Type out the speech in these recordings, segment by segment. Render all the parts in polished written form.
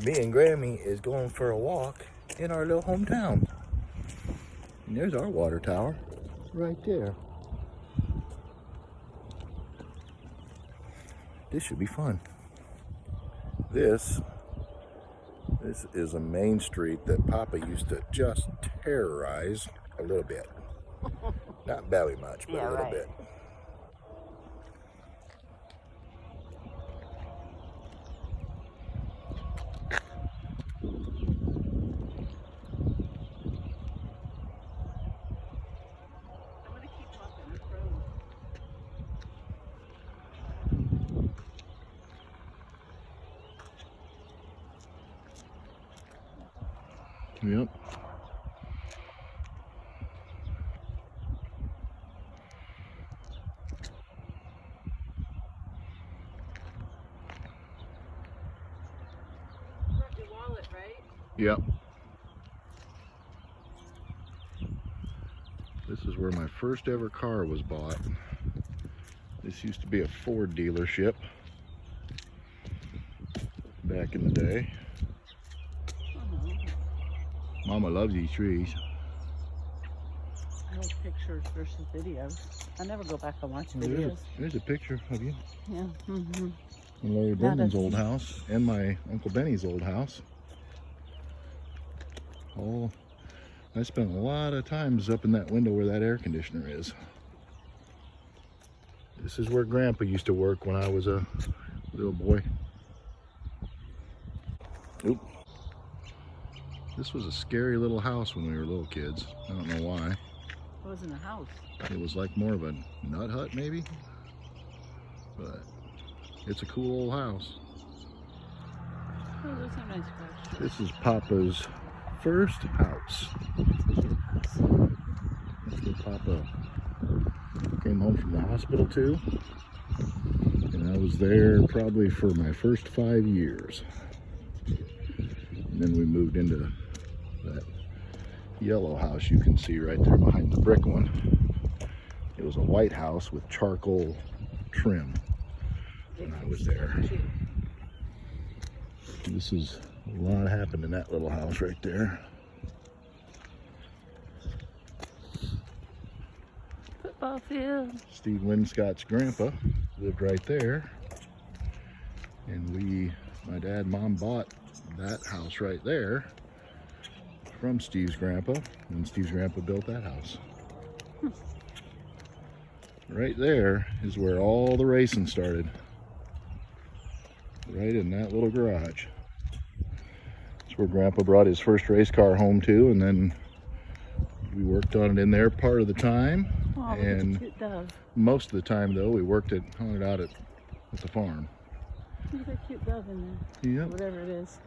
Me and Grammy is going for a walk in our little hometown. And there's our water tower right there. This should be fun. This is a main street that Papa used to just terrorize a little bit. Not very much, but a little bit. Yep. Your wallet, right? Yep. This is where my first ever car was bought. This used to be a Ford dealership back in the day. Mama loves these trees. I like pictures versus videos. I never go back and watch videos. There's a picture of you. Yeah. Mm-hmm. In Larry Brendan's old house and my Uncle Benny's old house. Oh, I spent a lot of times up in that window where that air conditioner is. This is where Grandpa used to work when I was a little boy. Oop. This was a scary little house when we were little kids. I don't know why. It wasn't a house. It was like more of a nut hut maybe. But it's a cool old house. Oh, those are nice questions. This is Papa's first house. That's where Papa came home from the hospital too. And I was there probably for my first 5 years. And then we moved into that yellow house you can see right there behind the brick one. It was a white house with charcoal trim when I was there. This is a lot happened in that little house right there. Football field. Steve Winscott's grandpa lived right there. And my dad and mom bought that house right there from Steve's grandpa, and Steve's grandpa built that house. Right there is where all the racing started. Right in that little garage. That's where Grandpa brought his first race car home to, and then we worked on it in there part of the time. Oh, and cute dove. Most of the time though, we hung it out at the farm. Look at that cute dove in there. Yep. Whatever it is.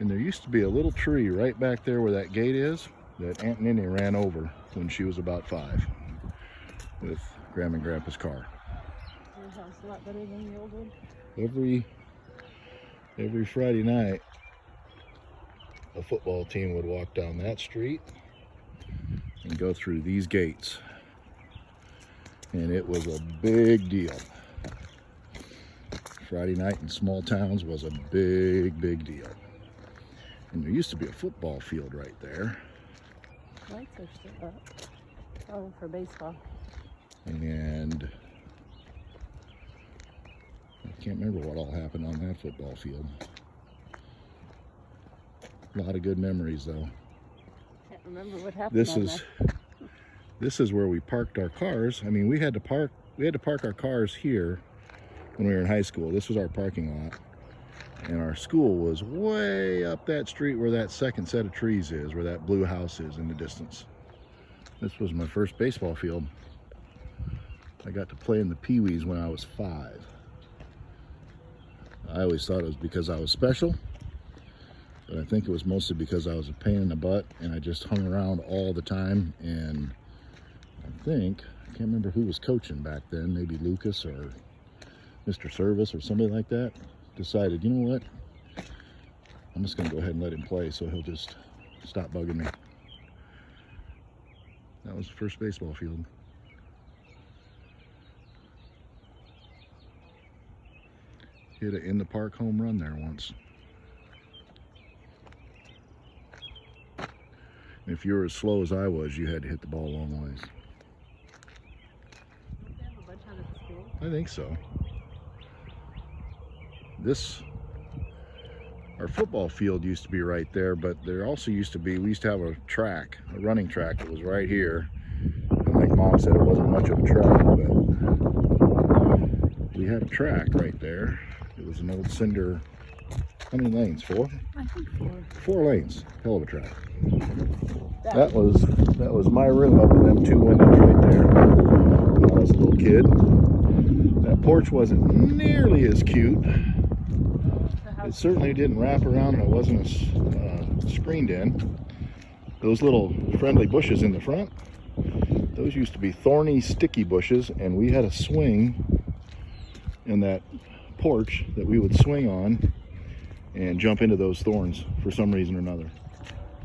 And there used to be a little tree right back there where that gate is that Aunt Ninny ran over when she was about 5 with Grandma and Grandpa's car. Your house a lot better than the old one. Every Friday night, a football team would walk down that street and go through these gates. And it was a big deal. Friday night in small towns was a big, big deal. And there used to be a football field right there. Lights are still up. Oh, for baseball. And I can't remember what all happened on that football field. A lot of good memories though. Can't remember what happened. This is where we parked our cars. I mean, we had to park our cars here when we were in high school. This was our parking lot. And our school was way up that street where that second set of trees is, where that blue house is in the distance. This was my first baseball field. I got to play in the Pee-wees when I was 5. I always thought it was because I was special, but I think it was mostly because I was a pain in the butt and I just hung around all the time. And I can't remember who was coaching back then, maybe Lucas or Mr. Service or somebody like that, decided, you know what, I'm just going to go ahead and let him play so he'll just stop bugging me. That was the first baseball field. Hit an in the park home run there once. If you were as slow as I was, you had to hit the ball a long ways. Don't they have a bunch out at school? I think so. Our football field used to be right there, but there also used to be, we used to have a running track that was right here. And like Mom said, it wasn't much of a track, but we had a track right there. It was an old cinder. How many lanes? 4? I think 4. 4 lanes. Hell of a track. That was my room up in them 2 windows right there when I was a little kid. That porch wasn't nearly as cute. It certainly didn't wrap around, and it wasn't screened in. Those little friendly bushes in the front, those used to be thorny, sticky bushes, and we had a swing in that porch that we would swing on and jump into those thorns for some reason or another.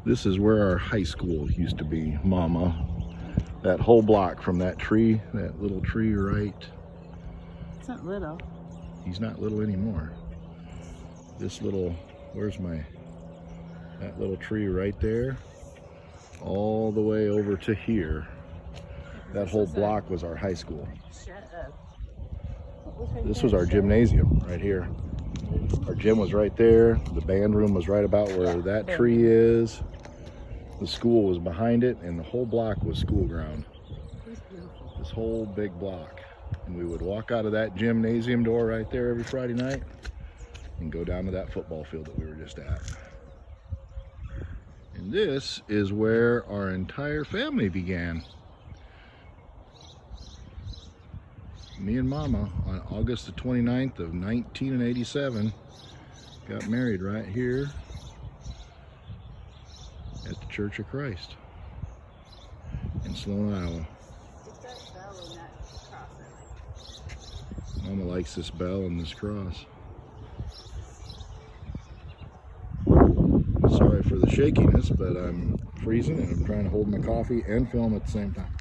This is where our high school used to be, Mama. That whole block from that tree, that little tree right. It's not little. He's not little anymore. This little, that little tree right there, all the way over to here. That whole block was our high school. Shut up. This was our gymnasium right here. Our gym was right there. The band room was right about where that tree is. The school was behind it, and the whole block was school ground. This whole big block. And we would walk out of that gymnasium door right there every Friday night and go down to that football field that we were just at. And this is where our entire family began. Me and Mama on August the 29th of 1987 got married right here at the Church of Christ in Sloan, Iowa. Mama likes this bell and this cross. Sorry for the shakiness, but I'm freezing and I'm trying to hold my coffee and film at the same time.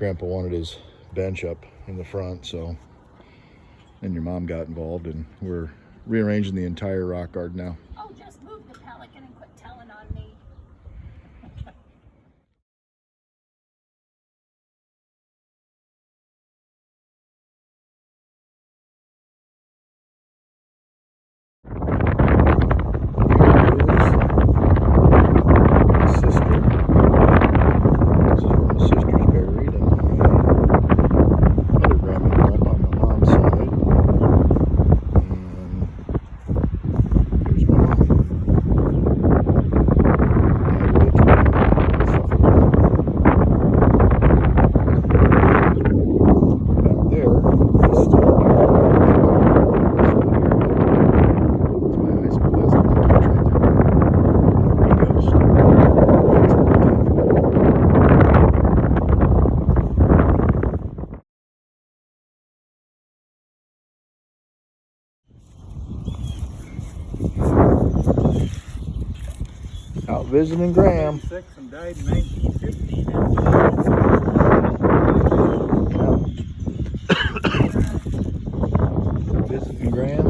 Grandpa wanted his bench up in the front, so then your mom got involved, and we're rearranging the entire rock garden now. Oh, just move the pelican and quit telling on me. Out visiting Graham. 36 and died in 1950. Visiting Graham.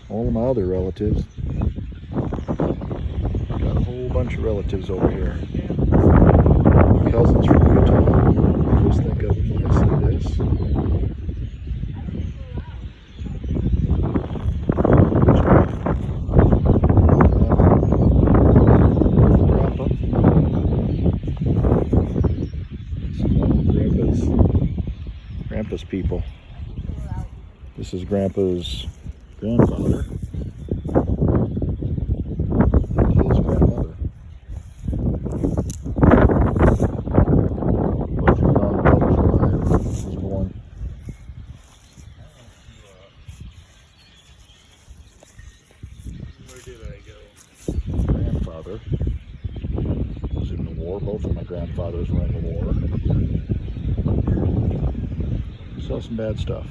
All of my other relatives. Got a whole bunch of relatives over here. Cousins from Utah. Just think of it when I see this. Grandpa's people. This is Grandpa's grandfather. And his grandmother. Both were gone well before I was born. Where did I go? Grandfather was in the war. Both of my grandfathers were in the war. Saw some bad stuff.